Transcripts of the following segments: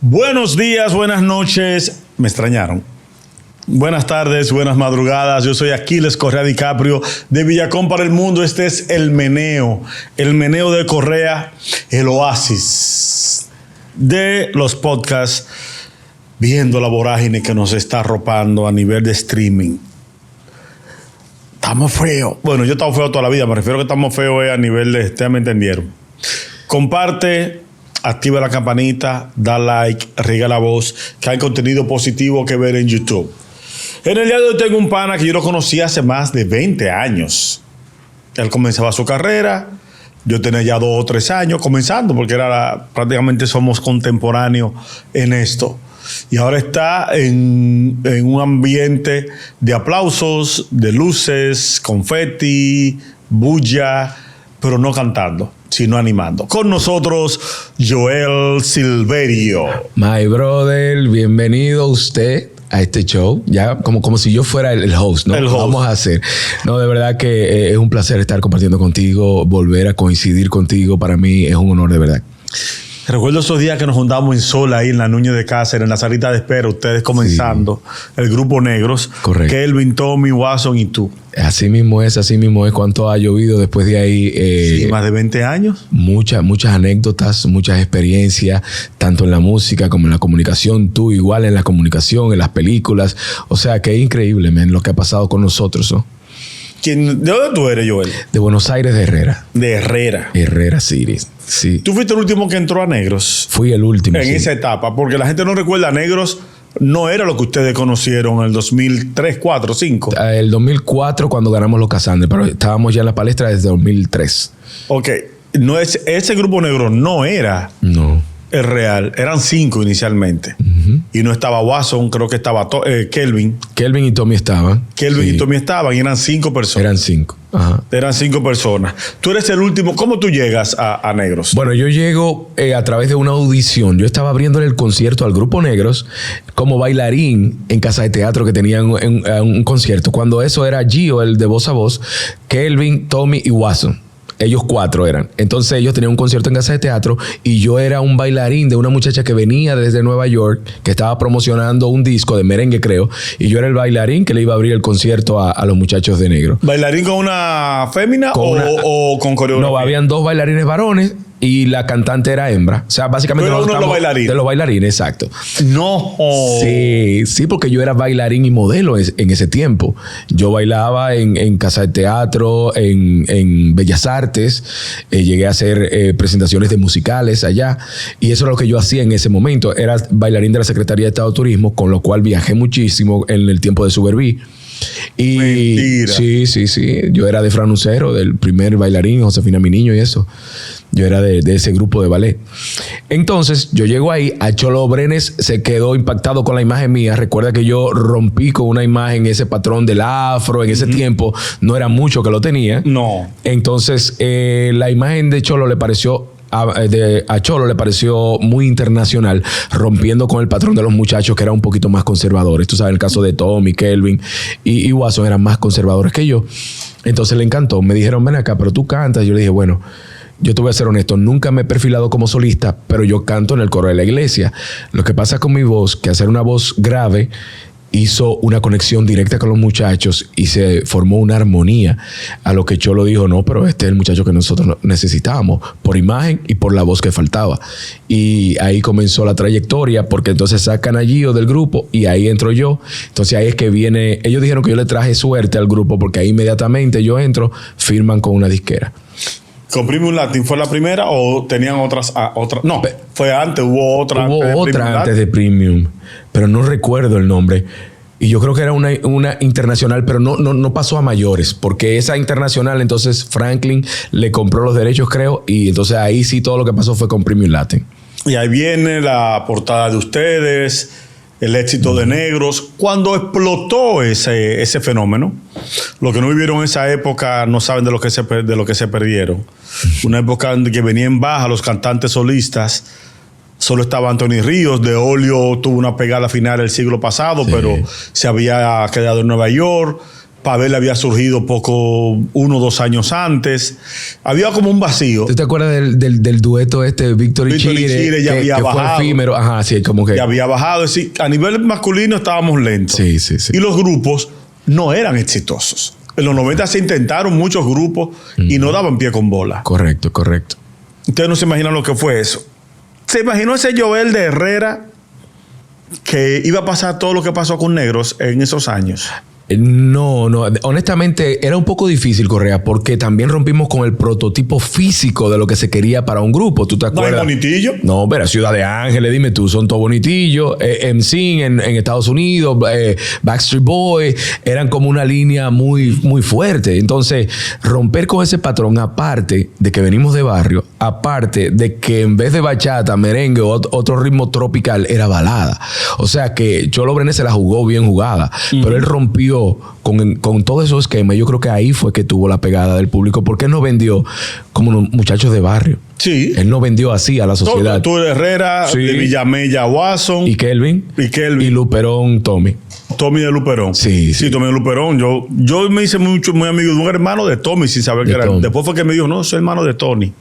Buenos días, buenas noches. Me extrañaron. Buenas tardes, buenas madrugadas. Yo soy Aquiles Correa DiCaprio de Villacón para el Mundo. Este es El Meneo de Correa, el oasis de los podcasts, viendo la vorágine que nos está arropando a nivel de streaming. Estamos feos. Bueno, yo he estado feo toda la vida. Me refiero a que estamos feos a nivel de... Ustedes me entendieron. Comparte, activa la campanita, da like, riega la voz, que hay contenido positivo que ver en YouTube. En el día de hoy tengo un pana que yo lo conocí hace más de 20 años. Él comenzaba su carrera. Yo tenía ya 2 o 3 años comenzando, porque prácticamente somos contemporáneos en esto. Y ahora está en un ambiente de aplausos, de luces, confeti, bulla, pero no cantando, sino animando. Con nosotros, Joel Silverio. My brother, bienvenido usted a este show, ya como si yo fuera el host, ¿no? El host. Vamos a hacer. No, de verdad que es un placer estar compartiendo contigo, volver a coincidir contigo, para mí es un honor de verdad. Recuerdo esos días que nos juntamos en Sola, ahí en la Núñez de Cáceres, en la salita de espera, ustedes comenzando, sí. El grupo Negros. Correcto. Kelvin, Tommy, Watson y tú. Así mismo es. Cuánto ha llovido después de ahí. Sí, más de 20 años. Muchas anécdotas, muchas experiencias, tanto en la música como en la comunicación. Tú igual en la comunicación, en las películas. O sea, que es increíble, man, lo que ha pasado con nosotros, ¿no? ¿De dónde tú eres, Joel? De Buenos Aires, de Herrera. De Herrera. Herrera City, sí. ¿Tú fuiste el último que entró a Negros? Fui el último, en esa etapa, porque la gente no recuerda, Negros no era lo que ustedes conocieron en el 2003, 4, 5. El 2004 cuando ganamos los Casandres, pero estábamos ya en la palestra desde 2003. Ok. No es, ese grupo Negro no era... No. El real. Eran 5 inicialmente. Uh-huh. Y no estaba Watson, creo que estaba Kelvin. Kelvin y Tommy estaban. Kelvin y Tommy estaban y eran 5 personas. Eran 5. Ajá. Eran 5 personas. Tú eres el último. ¿Cómo tú llegas a Negros? Bueno, yo llego a través de una audición. Yo estaba abriéndole el concierto al grupo Negros como bailarín en casa de teatro que tenían un concierto. Cuando eso era Gio, el de voz a voz, Kelvin, Tommy y Watson. Ellos 4 eran. Entonces ellos tenían un concierto en casa de teatro y yo era un bailarín de una muchacha que venía desde Nueva York, que estaba promocionando un disco de merengue, creo. Y yo era el bailarín que le iba a abrir el concierto a los muchachos de Negro. ¿Bailarín con una fémina o con coreografía? No, habían 2 bailarines varones y la cantante era hembra. O sea, básicamente... Pero uno de los bailarines. De los bailarines, exacto. No. Sí, porque yo era bailarín y modelo en ese tiempo. Yo bailaba en casa de teatro, en Bellas Artes. Llegué a hacer presentaciones de musicales allá. Y eso era lo que yo hacía en ese momento. Era bailarín de la Secretaría de Estado de Turismo, con lo cual viajé muchísimo en el tiempo de Suberví. Y mentira. Sí. Yo era de Fran Lucero, del primer bailarín, Josefina Mi Niño y eso. Yo era de ese grupo de ballet. Entonces, yo llego ahí, a Cholo Brenes se quedó impactado con la imagen mía. Recuerda que yo rompí con una imagen, ese patrón del afro, en ese tiempo no era mucho que lo tenía. No. Entonces, la imagen de Cholo le pareció... A Cholo le pareció muy internacional, rompiendo con el patrón de los muchachos que eran un poquito más conservadores. Tú sabes, el caso de Tommy, Kelvin y Watson eran más conservadores que yo. Entonces le encantó. Me dijeron, ven acá, pero tú cantas. Yo le dije, bueno, yo te voy a ser honesto, nunca me he perfilado como solista, pero yo canto en el coro de la iglesia. Lo que pasa con mi voz, que hacer una voz grave hizo una conexión directa con los muchachos y se formó una armonía, a lo que Cholo dijo, no, pero este es el muchacho que nosotros necesitábamos, por imagen y por la voz que faltaba. Y ahí comenzó la trayectoria, porque entonces sacan a Gio del grupo y ahí entro yo. Entonces ahí es que viene, ellos dijeron que yo le traje suerte al grupo, porque ahí inmediatamente yo entro, firman con una disquera. ¿Con Premium Latin fue la primera o tenían otras? No, fue antes, hubo otra. Hubo otra antes de Premium, pero no recuerdo el nombre. Y yo creo que era una internacional, pero no pasó a mayores, porque esa internacional, entonces Franklin le compró los derechos, creo, y entonces ahí sí todo lo que pasó fue con Premium Latin. Y ahí viene la portada de ustedes, el éxito de Negros. Cuando explotó ese fenómeno, los que no vivieron esa época no saben de lo que se perdieron. Una época en que venía en baja los cantantes solistas. Solo estaba Anthony Ríos. De Olio tuvo una pegada final el siglo pasado, sí, pero se había quedado en Nueva York. Pavel había surgido uno o 2 años antes. Había como un vacío. ¿Tú te acuerdas del dueto Víctor y Chire? Ya había bajado. Fue efímero. Ajá, sí, como que... Ya había bajado. Es decir, a nivel masculino estábamos lentos. Sí, sí, sí. Y los grupos no eran exitosos. En los 90 se intentaron muchos grupos y no daban pie con bola. Correcto, correcto. Ustedes no se imaginan lo que fue eso. ¿Se imaginó ese Joel de Herrera que iba a pasar todo lo que pasó con Negros en esos años? No, honestamente era un poco difícil, Correa, porque también rompimos con el prototipo físico de lo que se quería para un grupo. ¿Tú te acuerdas? ¿No hay bonitillo? No, pero Ciudad de Ángeles, dime tú, son todos bonitillos. MSing en Estados Unidos, Backstreet Boys, eran como una línea muy, muy fuerte. Entonces, romper con ese patrón, aparte de que venimos de barrio, aparte de que en vez de bachata, merengue o otro ritmo tropical, era balada. O sea que Cholo Brené se la jugó bien jugada, pero él rompió con todo esos esquemas. Yo creo que ahí fue que tuvo la pegada del público, porque él no vendió como unos muchachos de barrio. Sí. Él no vendió así a la sociedad. Tú Herrera, sí. De Villamella, Watson. Y Kelvin. Y Luperón, Tommy. Tommy de Luperón. Sí. Tommy de Luperón. Yo me hice muy amigo de un hermano de Tommy sin saber que era. Tommy. Después fue que me dijo, no, soy hermano de Tony.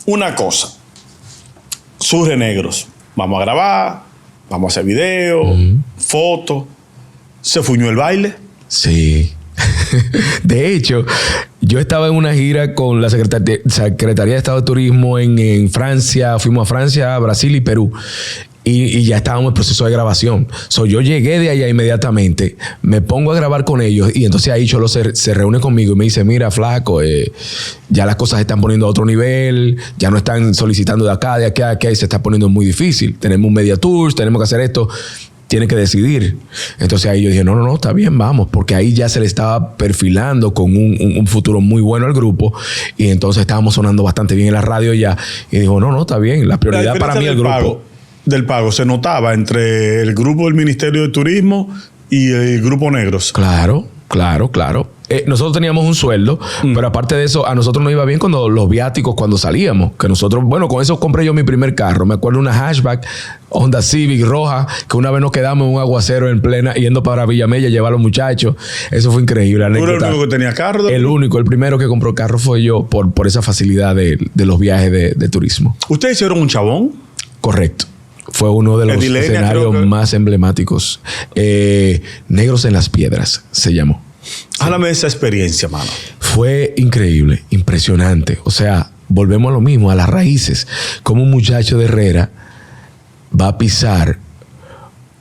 Una cosa. Surge Negros. Vamos a grabar, vamos a hacer video, fotos. Se fuñó el baile. Sí. De hecho, yo estaba en una gira con la Secretaría de Estado de Turismo en Francia. Fuimos a Francia, Brasil y Perú. Y ya estábamos en proceso de grabación. Yo llegué de allá inmediatamente, me pongo a grabar con ellos y entonces ahí Cholo se reúne conmigo y me dice, mira, flaco, ya las cosas se están poniendo a otro nivel, ya no están solicitando de acá, y se está poniendo muy difícil. Tenemos un media tour, tenemos que hacer esto. Tiene que decidir. Entonces ahí yo dije, no, está bien, vamos, porque ahí ya se le estaba perfilando con un futuro muy bueno al grupo y entonces estábamos sonando bastante bien en la radio ya y dijo, no, está bien, la prioridad para mí es el grupo. Del pago se notaba entre el grupo del Ministerio de Turismo y el grupo Negros. Claro. Nosotros teníamos un sueldo, pero aparte de eso, a nosotros nos iba bien cuando los viáticos cuando salíamos. Que nosotros, bueno, con eso compré yo mi primer carro. Me acuerdo una hatchback Honda Civic roja, que una vez nos quedamos en un aguacero en plena, yendo para Villamella a llevar a los muchachos. Eso fue increíble. ¿Tú eres el único que tenía carro? El único, el primero que compró carro fue yo por esa facilidad de los viajes de turismo. ¿Ustedes hicieron un chabón? Correcto. Fue uno de los escenarios más emblemáticos. Negros en las Piedras se llamó. Háblame de esa experiencia, mano. Fue increíble, impresionante. O sea, volvemos a lo mismo, a las raíces. Como un muchacho de Herrera va a pisar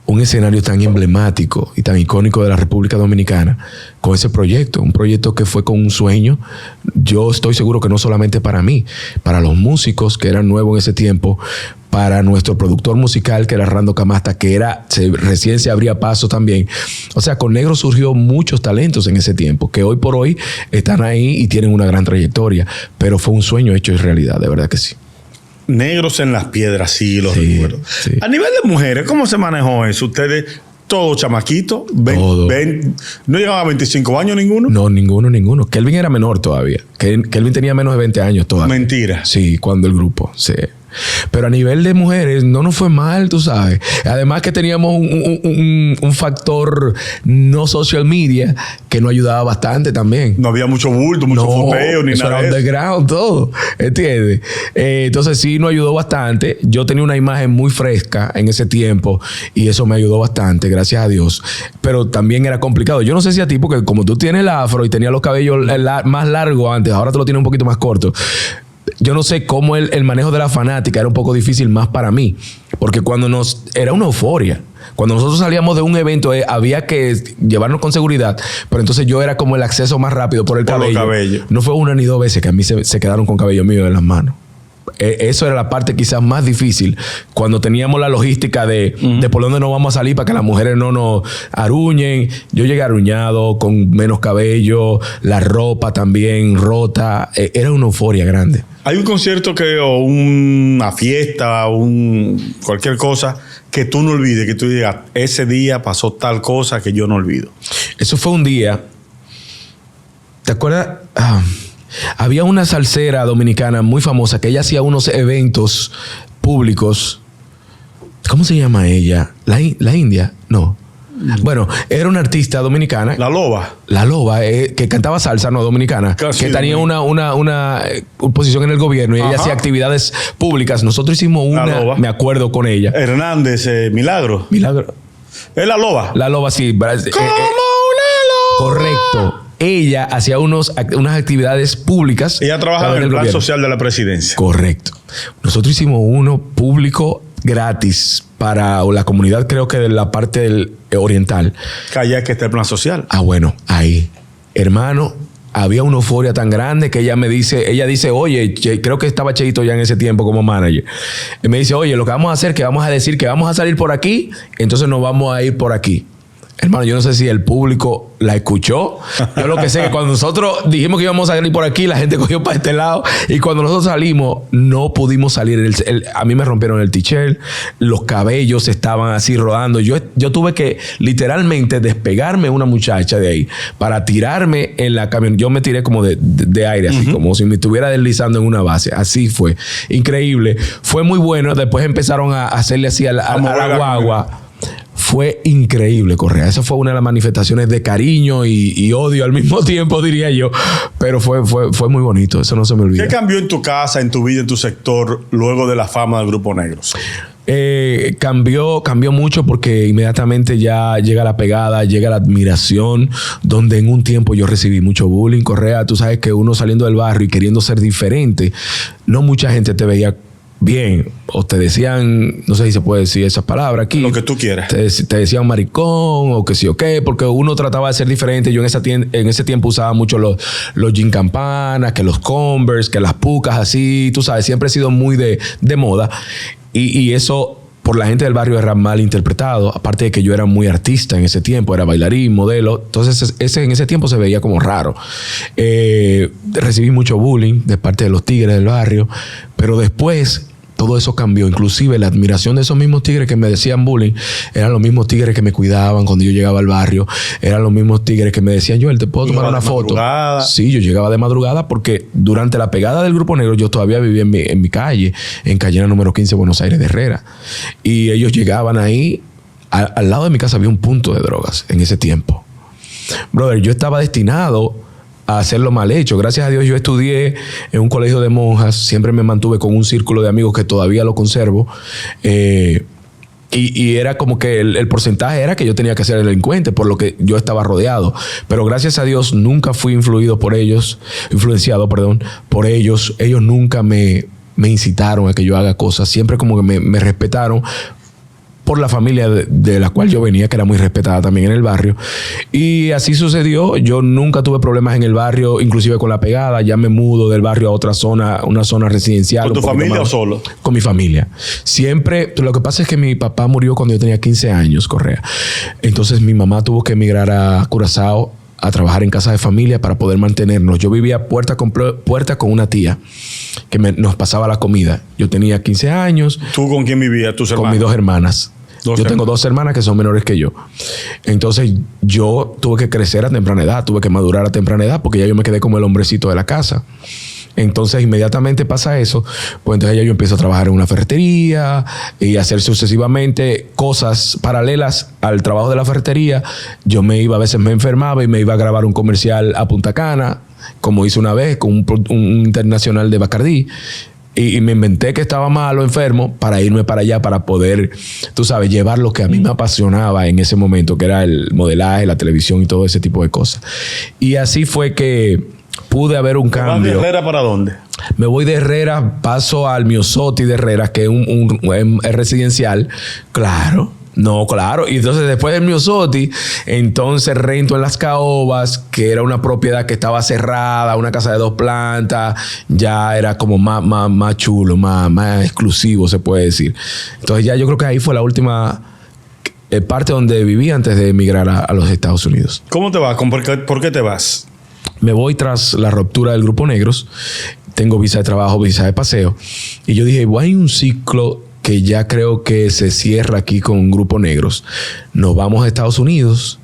un escenario tan emblemático y tan icónico de la República Dominicana con ese proyecto. Un proyecto que fue con un sueño. Yo estoy seguro que no solamente para mí, para los músicos que eran nuevos en ese tiempo, para nuestro productor musical que era Rando Camasta, que recién se abría paso también. O sea, con Negros surgió muchos talentos en ese tiempo que hoy por hoy están ahí y tienen una gran trayectoria. Pero fue un sueño hecho realidad, de verdad que sí. Negros en las Piedras, sí, lo recuerdo. Sí. A nivel de mujeres, ¿cómo se manejó eso? Ustedes, todos chamaquitos, ¿no llegaban a 25 años ninguno? No, ninguno. Kelvin era menor todavía. Kelvin tenía menos de 20 años todavía. Mentira. Sí, cuando el grupo, sí. Pero a nivel de mujeres no nos fue mal, tú sabes. Además que teníamos un factor no social media que nos ayudaba bastante también. No había mucho bulto, mucho foteo, ni nada de eso. Underground, todo. ¿Entiendes? Entonces sí nos ayudó bastante. Yo tenía una imagen muy fresca en ese tiempo y eso me ayudó bastante, gracias a Dios. Pero también era complicado. Yo no sé si a ti, porque como tú tienes el afro y tenías los cabellos más largos antes, ahora te lo tienes un poquito más corto. Yo no sé cómo el manejo de la fanática era un poco difícil más para mí. Porque era una euforia. Cuando nosotros salíamos de un evento, había que llevarnos con seguridad. Pero entonces yo era como el acceso más rápido por el cabello. No fue una ni dos veces que a mí se quedaron con cabello mío en las manos. Eso era la parte quizás más difícil cuando teníamos la logística de por dónde nos vamos a salir para que las mujeres no nos aruñen. Yo llegué aruñado, con menos cabello, la ropa también rota. Era una euforia grande. Hay un concierto o una fiesta, cualquier cosa que tú no olvides, que tú digas, ese día pasó tal cosa que yo no olvido. Eso fue un día. ¿Te acuerdas? Había una salsera dominicana muy famosa que ella hacía unos eventos públicos. ¿Cómo se llama ella? ¿La India? No. Bueno, era una artista dominicana. La Loba. La Loba, que cantaba salsa, no, dominicana. Casi que tenía una posición en el gobierno y ella hacía actividades públicas. Nosotros hicimos una, me acuerdo con ella. Hernández, Milagro. Milagro. Es la Loba. La Loba, sí. Como una loba. Correcto. Ella hacía unas actividades públicas. Ella trabaja en el plan social de la presidencia. Correcto. Nosotros hicimos uno público gratis para la comunidad, creo que de la parte del oriental. Que allá que está el plan social. Ah, bueno, ahí. Hermano, había una euforia tan grande que ella dice, oye, creo que estaba Cheito ya en ese tiempo como manager. Y me dice, oye, lo que vamos a hacer, que vamos a decir que vamos a salir por aquí, entonces nos vamos a ir por aquí. Hermano, yo no sé si el público la escuchó. Yo lo que sé es que cuando nosotros dijimos que íbamos a salir por aquí, la gente cogió para este lado. Y cuando nosotros salimos, no pudimos salir. A mí me rompieron el t-shirt. Los cabellos estaban así rodando. Yo tuve que literalmente despegarme una muchacha de ahí para tirarme en la camión. Yo me tiré como de aire, así como si me estuviera deslizando en una base. Así fue. Increíble. Fue muy bueno. Después empezaron a hacerle así a la guagua. Fue increíble, Correa. Esa fue una de las manifestaciones de cariño y odio al mismo tiempo, diría yo. Pero fue muy bonito. Eso no se me olvida. ¿Qué cambió en tu casa, en tu vida, en tu sector, luego de la fama del Grupo Negros? Cambió mucho porque inmediatamente ya llega la pegada, llega la admiración, donde en un tiempo yo recibí mucho bullying. Correa, tú sabes que uno saliendo del barrio y queriendo ser diferente, no mucha gente te veía bien, o te decían, no sé si se puede decir esa palabra aquí. Lo que tú quieras. Te decían maricón, o que sí o qué, porque uno trataba de ser diferente. Yo en ese tiempo usaba mucho los jean campanas, que los Converse, que las pucas así, tú sabes, siempre he sido muy de moda. Y eso por la gente del barrio era mal interpretado, aparte de que yo era muy artista en ese tiempo, era bailarín, modelo, entonces en ese tiempo se veía como raro. Recibí mucho bullying de parte de los tigres del barrio, pero después todo eso cambió. Inclusive la admiración de esos mismos tigres que me decían bullying eran los mismos tigres que me cuidaban cuando yo llegaba al barrio. Eran los mismos tigres que me decían, Joel, ¿te puedo tomar una foto? Sí, yo llegaba de madrugada porque durante la pegada del Grupo Negro yo todavía vivía en mi calle, en Cayena número 15, Buenos Aires de Herrera. Y ellos llegaban ahí. Al lado de mi casa había un punto de drogas en ese tiempo. Brother, yo estaba destinado a hacerlo mal hecho. Gracias a Dios yo estudié en un colegio de monjas. Siempre me mantuve con un círculo de amigos que todavía lo conservo. Y era como que el porcentaje era que yo tenía que ser el delincuente, por lo que yo estaba rodeado. Pero gracias a Dios nunca fui influenciado por ellos. Ellos nunca me incitaron a que yo haga cosas. Siempre como que me respetaron por la familia de la cual yo venía, que era muy respetada también en el barrio. Y así sucedió. Yo nunca tuve problemas en el barrio, inclusive con la pegada. Ya me mudo del barrio a otra zona, una zona residencial. ¿Con tu familia o solo? Con mi familia. Siempre. Lo que pasa es que mi papá murió cuando yo tenía 15 años, Correa. Entonces mi mamá tuvo que emigrar a Curazao a trabajar en casa de familia para poder mantenernos. Yo vivía puerta con una tía que nos pasaba la comida. Yo tenía 15 años. ¿Tú con quién vivías? ¿Tus hermanos? Con mis dos hermanas. Tengo dos hermanas que son menores que yo. Entonces yo tuve que crecer a temprana edad, tuve que madurar a temprana edad porque ya yo me quedé como el hombrecito de la casa. Entonces inmediatamente pasa eso, pues entonces ya yo empiezo a trabajar en una ferretería y hacer sucesivamente cosas paralelas al trabajo de la ferretería. Yo a veces me enfermaba y me iba a grabar un comercial a Punta Cana, como hice una vez con un internacional de Bacardí. Y me inventé que estaba malo, enfermo, para irme para allá, para poder, tú sabes, llevar lo que a mí me apasionaba en ese momento, que era el modelaje, la televisión y todo ese tipo de cosas. Y así fue que pude haber un cambio. ¿Vas de Herrera para dónde? Me voy de Herrera, paso al Miosotti de Herrera, que es residencial. Claro. No, claro. Y entonces después del Miosotti, entonces rento en Las Caobas, que era una propiedad que estaba cerrada, una casa de 2 plantas, ya era como más chulo, más exclusivo, se puede decir. Entonces ya yo creo que ahí fue la última parte donde viví antes de emigrar a los Estados Unidos. ¿Cómo te vas? ¿Por qué te vas? Me voy tras la ruptura del Grupo Negros. Tengo visa de trabajo, visa de paseo. Y yo dije, hay un ciclo que ya creo que se cierra aquí con Grupo Negros. Nos vamos a Estados Unidos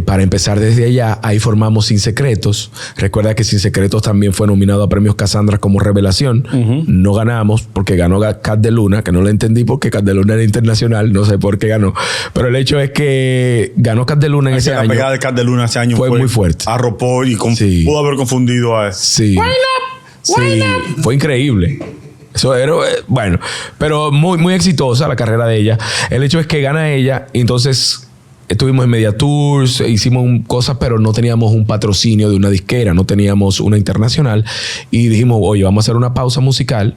Para empezar desde allá, ahí formamos Sin Secretos. Recuerda que Sin Secretos también fue nominado a premios Cassandra como revelación. No ganamos porque ganó Cat de Luna, que no lo entendí porque Cat de Luna era internacional, no sé por qué ganó. Pero el hecho es que ganó Cat de Luna en ese año. La pegada de Cat de Luna ese año fue muy fuerte. Arropó y pudo haber confundido a... Sí. Fue increíble. Eso era, bueno, pero muy, muy exitosa la carrera de ella. El hecho es que gana ella y entonces... Estuvimos en Media Tours, hicimos cosas, pero no teníamos un patrocinio de una disquera, no teníamos una internacional. Y dijimos, oye, vamos a hacer una pausa musical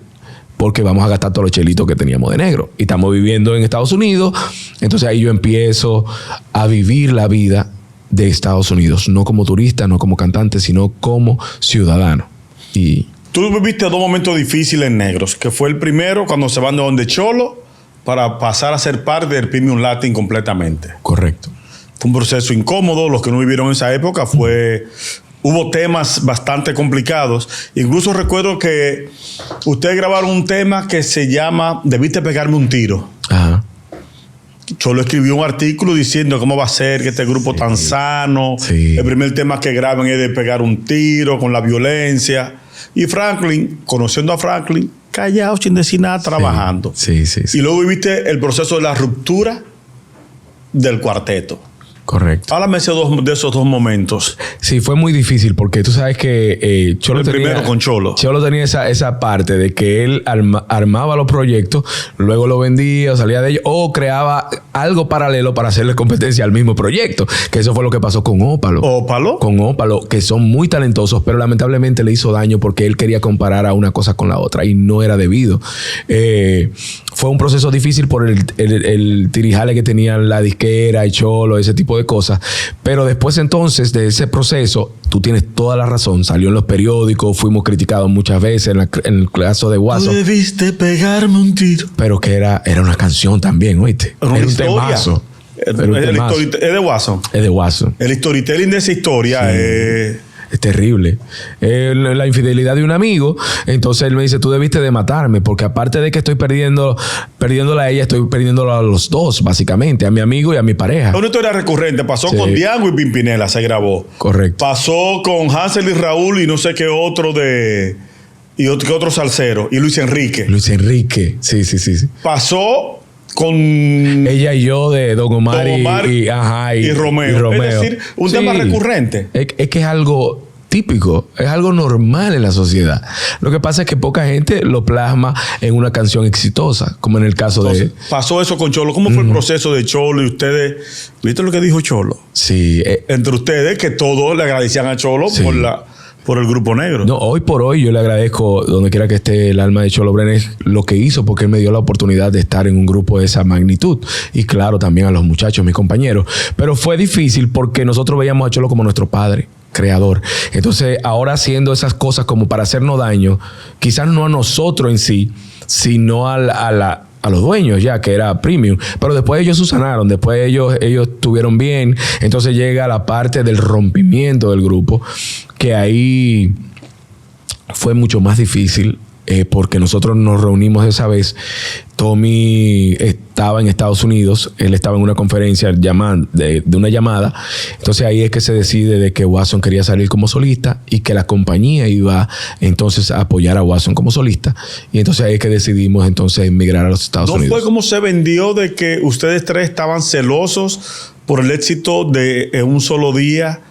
porque vamos a gastar todos los chelitos que teníamos de negro. Y estamos viviendo en Estados Unidos. Entonces ahí yo empiezo a vivir la vida de Estados Unidos. No como turista, no como cantante, sino como ciudadano. Y tú viviste 2 momentos difíciles en Negros, que fue el primero cuando se van de donde Cholo para pasar a ser parte del Premium Latin completamente. Correcto. Fue un proceso incómodo. Los que no vivieron en esa época hubo temas bastante complicados. Incluso recuerdo que ustedes grabaron un tema que se llama Debiste pegarme un tiro. Ajá. Cholo escribió un artículo diciendo cómo va a ser que este grupo tan sano. Sí. El primer tema que graban es de pegar un tiro con la violencia. Y Franklin, conociendo a Franklin, callado, sin decir nada, trabajando. Sí. Y luego viviste el proceso de la ruptura del cuarteto. Correcto. Háblame de esos 2 momentos. Sí, fue muy difícil porque tú sabes que Cholo tenía... Primero con Cholo. Cholo tenía esa parte de que él armaba los proyectos, luego lo vendía o salía de ellos, o creaba algo paralelo para hacerle competencia al mismo proyecto. Que eso fue lo que pasó con Ópalo. Con Ópalo, que son muy talentosos, pero lamentablemente le hizo daño porque él quería comparar a una cosa con la otra y no era debido. Fue un proceso difícil por el tirijale que tenían la disquera y Cholo, ese tipo de cosas. Pero después entonces de ese proceso, tú tienes toda la razón. Salió en los periódicos, fuimos criticados muchas veces en el caso de Guaso. Debiste pegarme un tiro. Pero que era una canción también, ¿oíste? Era un temazo. Es de Guaso. Es de Guaso. El storytelling de esa historia es terrible. La infidelidad de un amigo. Entonces él me dice, tú debiste de matarme, porque aparte de que estoy perdiéndola a ella, estoy perdiéndola a los dos, básicamente, a mi amigo y a mi pareja. Es una historia recurrente. Pasó con Diango y Pimpinela, se grabó. Correcto. Pasó con Hansel y Raúl y no sé qué otro y otro salsero. Y Luis Enrique. Sí. Pasó con ella y yo de Don Omar y Romeo. Es decir, un tema recurrente. Es que es algo típico, es algo normal en la sociedad. Lo que pasa es que poca gente lo plasma en una canción exitosa, como en el caso de... Pasó eso con Cholo. ¿Cómo fue el proceso de Cholo y ustedes? ¿Viste lo que dijo Cholo? Sí. Entre ustedes, que todos le agradecían a Cholo por el Grupo Negro. No, hoy por hoy yo le agradezco, donde quiera que esté el alma de Cholo Brenes, lo que hizo, porque él me dio la oportunidad de estar en un grupo de esa magnitud. Y claro, también a los muchachos, mis compañeros. Pero fue difícil porque nosotros veíamos a Cholo como nuestro padre creador. Entonces, ahora haciendo esas cosas como para hacernos daño, quizás no a nosotros en sí, sino a los dueños ya, que era Premium. Pero después ellos subsanaron, después ellos estuvieron bien. Entonces llega la parte del rompimiento del grupo, que ahí fue mucho más difícil. Porque nosotros nos reunimos esa vez. Tommy estaba en Estados Unidos, él estaba en una conferencia de una llamada. Entonces ahí es que se decide de que Watson quería salir como solista y que la compañía iba entonces a apoyar a Watson como solista. Y entonces ahí es que decidimos entonces emigrar a los Estados Unidos. ¿No fue como se vendió de que ustedes 3 estaban celosos por el éxito de Un Solo Día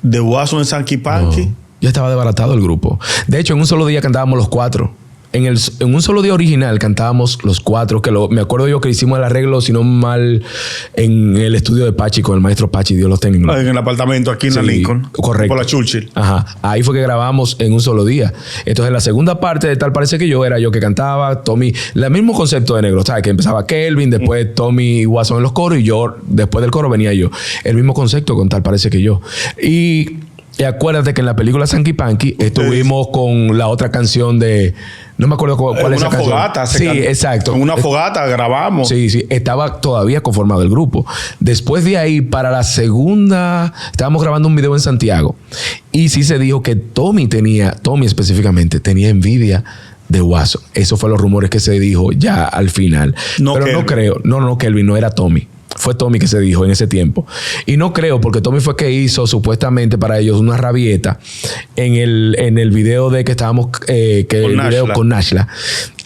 de Watson en Sanky Panky? No. Ya estaba desbaratado el grupo. De hecho, en Un Solo Día cantábamos los 4. En Un Solo Día original cantábamos los 4, que me acuerdo yo que hicimos el arreglo, si no mal, en el estudio de Pachi, con el maestro Pachi, Dios los tenga. En el apartamento aquí en la Lincoln. Correcto. Por la Churchill. Ajá. Ahí fue que grabamos en Un Solo Día. Entonces, la segunda parte de Tal Parece Que Yo era yo que cantaba, Tommy, el mismo concepto de negro, ¿sabes? Que empezaba Kelvin, después Tommy y Watson en los coros, y yo, después del coro venía yo. El mismo concepto con Tal Parece Que Yo. Y acuérdate que en la película Sanky Panky estuvimos con la otra canción de... No me acuerdo cuál es esa canción. Una fogata. Sí, exacto. En una fogata grabamos. Sí. Estaba todavía conformado el grupo. Después de ahí, para la segunda... Estábamos grabando un video en Santiago. Y sí se dijo que Tommy específicamente, tenía envidia de Watson. Eso fue los rumores que se dijo ya al final. Pero Kelvin. No creo. No, Kelvin, no era Tommy. Fue Tommy que se dijo en ese tiempo. Y no creo, porque Tommy fue que hizo supuestamente para ellos una rabieta en el video de que estábamos, con Nashla.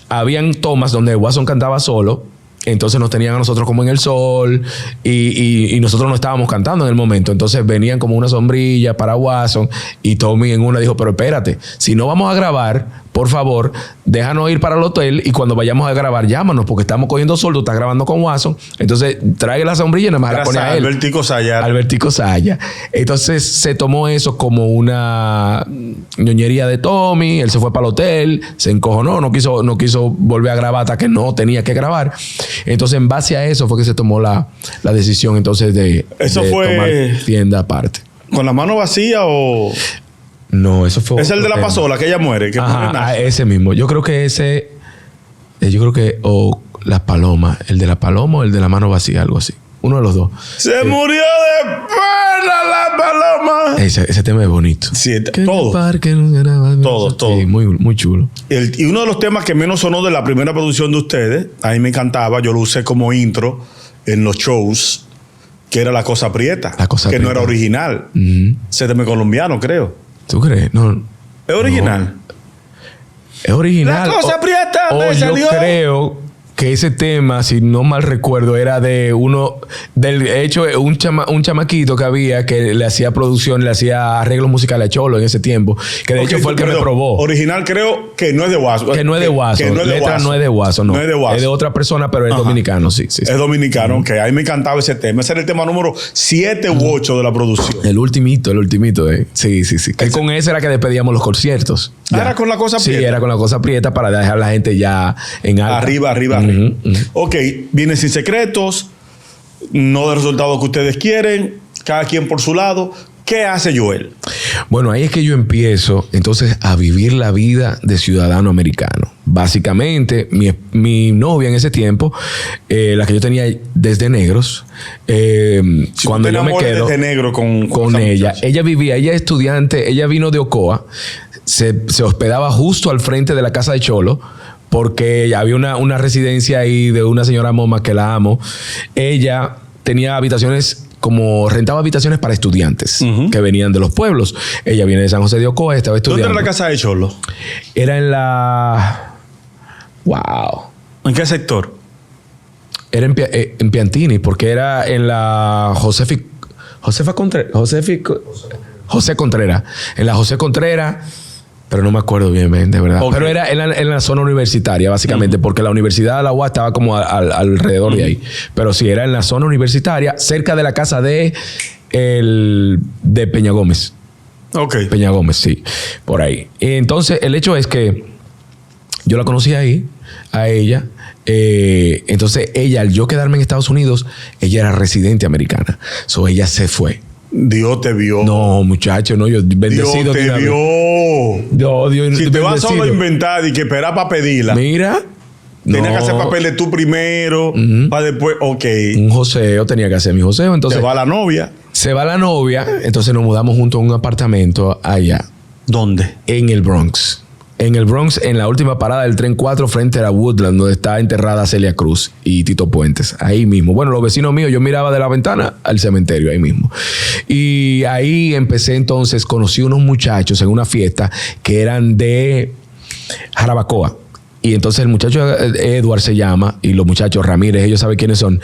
Habían tomas donde Watson cantaba solo. Entonces nos tenían a nosotros como en el sol y nosotros no estábamos cantando en el momento. Entonces venían como una sombrilla para Watson y Tommy en una dijo, pero espérate, si no vamos a grabar, por favor, déjanos ir para el hotel y cuando vayamos a grabar, llámanos porque estamos cogiendo sol, tú estás grabando con Watson. Entonces trae la sombrilla y nada más la pone a él. Albertico Sayar. Albertico Saya. Entonces se tomó eso como una ñoñería de Tommy. Él se fue para el hotel, se encojonó, no quiso volver a grabar hasta que no tenía que grabar. Entonces en base a eso fue que se tomó la decisión entonces de tomar tienda aparte. ¿Con la mano vacía o...? No, eso fue... Es el de la pasola, que ella muere. Ese mismo. Yo creo que o las palomas. El de la paloma o el de la mano vacía, algo así. Uno de los dos. Se murió de pena la paloma. Ese tema es bonito. Sí, todo. Todo. Sí, muy, muy chulo. Y uno de los temas que menos sonó de la primera producción de ustedes, a mí me encantaba, yo lo usé como intro en los shows, que era La Cosa Prieta. La Cosa que Prieta. no era original. Ese tema colombiano, creo. ¿Tú crees? No. ¿Es original? No. Es original. La Cosa Prieta me salió. Yo creo que ese tema, si no mal recuerdo, era de un chamaquito que había que le hacía producción, le hacía arreglos musicales a Cholo en ese tiempo, que de hecho fue el que me probó. Original creo que no es de Guaso. Que no es de Guaso. Letra no es de Guaso, no. No es de Guaso. Es de otra persona, pero es dominicano, sí. Es dominicano, que a mí me encantaba ese tema. Ese era el tema número 7 u 8 de la producción. El ultimito, Sí. Que con ese era que despedíamos los conciertos. ¿Era con La Cosa Prieta? Sí, era con La Cosa Prieta para dejar a la gente ya en alta. Arriba. Ok, viene Sin Secretos, no del resultado que ustedes quieren, cada quien por su lado. ¿Qué hace Joel? Bueno, ahí es que yo empiezo entonces a vivir la vida de ciudadano americano. Básicamente, mi novia en ese tiempo, la que yo tenía desde Negros, cuando yo me quedo desde negro con ella, ella es estudiante, ella vino de Ocoa, se hospedaba justo al frente de la casa de Cholo, porque había una residencia ahí de una señora Moma que la amo. Ella tenía habitaciones, rentaba habitaciones para estudiantes que venían de los pueblos. Ella viene de San José de Ocoa, estaba estudiando. ¿Dónde era la casa de Cholo? Era en la... ¡Wow! ¿En qué sector? Era en Piantini, porque era en la José Contreras. En la José Contreras... Pero no me acuerdo bien, de verdad. Okay. Pero era en la zona universitaria, básicamente, porque la Universidad de la UAS estaba como alrededor de ahí. Pero sí, era en la zona universitaria, cerca de la casa de Peña Gómez. Ok. Peña Gómez, sí. Por ahí. Entonces, el hecho es que yo la conocí ahí, a ella. Entonces, ella, al yo quedarme en Estados Unidos, ella era residente americana. So, ella se fue. Dios te vio. No, muchacho, no, yo bendecido. Dios te vio. Dios, si te vas solo a inventar y que esperar para pedirla. Mira. Tenías que hacer papeles tú primero, para después, ok. Un joseo, tenía que hacer mi joseo. Entonces, se va la novia. Entonces nos mudamos juntos a un apartamento allá. ¿Dónde? En el Bronx. En la última parada del tren 4 frente a la Woodland, donde está enterrada Celia Cruz y Tito Puentes. Ahí mismo. Bueno, los vecinos míos, yo miraba de la ventana al cementerio, ahí mismo. Y ahí empecé entonces, conocí unos muchachos en una fiesta que eran de Jarabacoa. Y entonces el muchacho Edward se llama, y los muchachos Ramírez, ellos saben quiénes son.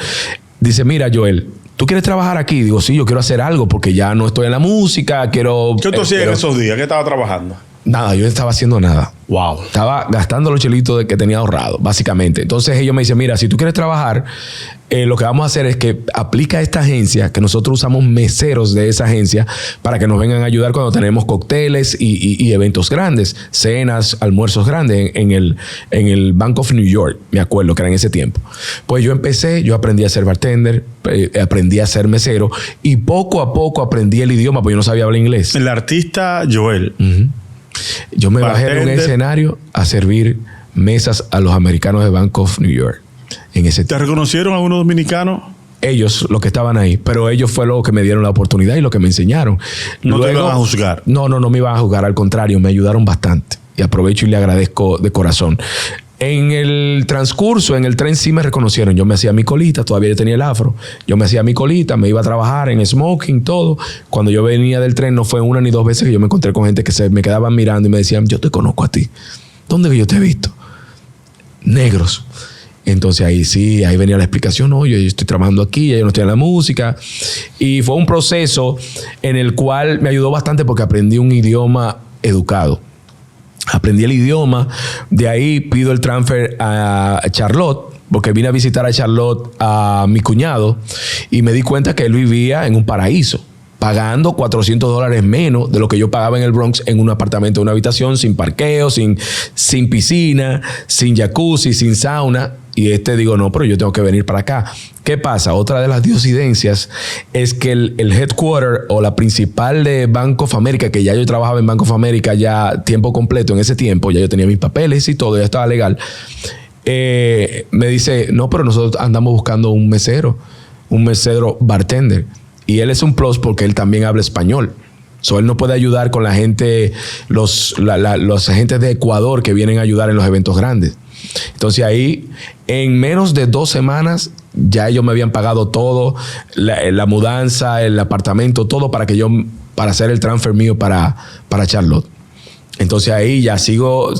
Dice, mira, Joel, ¿tú quieres trabajar aquí? Digo, sí, yo quiero hacer algo porque ya no estoy en la música, quiero... ¿Qué tú hacías en esos días? ¿Qué estaba trabajando? Nada, yo no estaba haciendo nada. Wow. Estaba gastando los chelitos que tenía ahorrado, básicamente. Entonces ellos me dicen, mira, si tú quieres trabajar, lo que vamos a hacer es que aplica a esta agencia, que nosotros usamos meseros de esa agencia para que nos vengan a ayudar cuando tenemos cócteles y eventos grandes, cenas, almuerzos grandes en el Bank of New York, me acuerdo que era en ese tiempo. Pues yo aprendí a ser bartender, aprendí a ser mesero y poco a poco aprendí el idioma, porque yo no sabía hablar inglés. El artista Joel. Yo me bajé de un escenario a servir mesas a los americanos de Bank of New York. ¿Te reconocieron algunos dominicanos? Ellos, los que estaban ahí, pero ellos fue los que me dieron la oportunidad y los que me enseñaron. ¿No te iban a juzgar? No me iban a juzgar, al contrario, me ayudaron bastante. Y aprovecho y le agradezco de corazón. En el transcurso, en el tren sí me reconocieron. Yo me hacía mi colita, todavía yo tenía el afro. Yo me hacía mi colita, me iba a trabajar en smoking, todo. Cuando yo venía del tren, no fue una ni dos veces que yo me encontré con gente que se me quedaban mirando y me decían, yo te conozco a ti. ¿Dónde que yo te he visto? Negros. Entonces ahí sí, ahí venía la explicación. No, yo estoy trabajando aquí, yo no estoy en la música. Y fue un proceso en el cual me ayudó bastante porque aprendí un idioma educado. Aprendí el idioma, de ahí pido el transfer a Charlotte, porque vine a visitar a Charlotte a mi cuñado y me di cuenta que él vivía en un paraíso, pagando $400 menos de lo que yo pagaba en el Bronx en un apartamento, una habitación sin parqueo, sin piscina, sin jacuzzi, sin sauna. Y digo, no, pero yo tengo que venir para acá. ¿Qué pasa? Otra de las diosidencias es que el headquarter o la principal de Bank of America, que ya yo trabajaba en Bank of America ya tiempo completo en ese tiempo, ya yo tenía mis papeles y todo, ya estaba legal, me dice, no, pero nosotros andamos buscando un mesero bartender. Y él es un plus porque él también habla español. So, él nos puede ayudar con la gente, los agentes de Ecuador que vienen a ayudar en los eventos grandes. Entonces ahí, en menos de 2 semanas, ya ellos me habían pagado todo, la mudanza, el apartamento, todo para hacer el transfer mío para Charlotte. Entonces ahí ya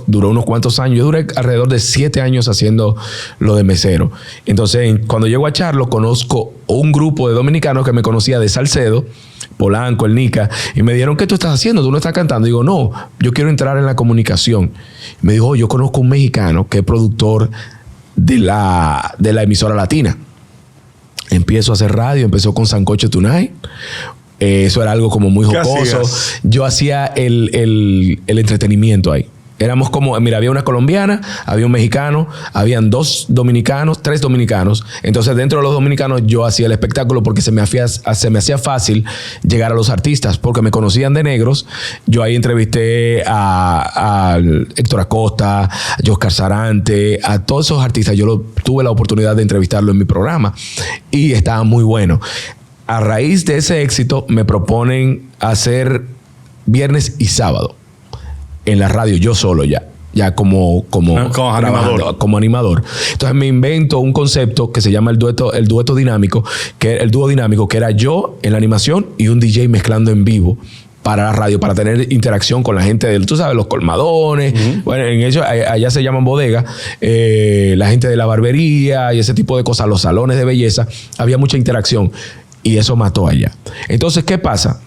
duró unos cuantos años. Yo duré alrededor de 7 años haciendo lo de mesero. Entonces cuando llego a Charlotte, conozco un grupo de dominicanos que me conocía de Salcedo, Polanco, el Nica, y me dijeron, ¿qué tú estás haciendo? ¿Tú no estás cantando? Digo, no, yo quiero entrar en la comunicación. Me dijo, yo conozco un mexicano que es productor de la emisora latina. Empiezo a hacer radio, empezó con Sancocho Tonight. Eso era algo como muy jocoso. Yo hacía el entretenimiento ahí. Éramos como, mira, había una colombiana, había un mexicano, habían 2 dominicanos, 3 dominicanos. Entonces, dentro de los dominicanos, yo hacía el espectáculo porque se me hacía fácil llegar a los artistas, porque me conocían de negros. Yo ahí entrevisté a Héctor Acosta, a Oscar Sarante, a todos esos artistas. Yo tuve la oportunidad de entrevistarlo en mi programa y estaba muy bueno. A raíz de ese éxito, me proponen hacer viernes y sábado en la radio, yo solo ya como animador. Entonces me invento un concepto que se llama el dueto dinámico, el dúo dinámico, que era yo en la animación y un DJ mezclando en vivo para la radio, para tener interacción con la gente tú sabes, los colmadones. Bueno, en ellos allá se llaman bodega, la gente de la barbería y ese tipo de cosas, los salones de belleza. Había mucha interacción y eso mató allá. Entonces, ¿qué pasa?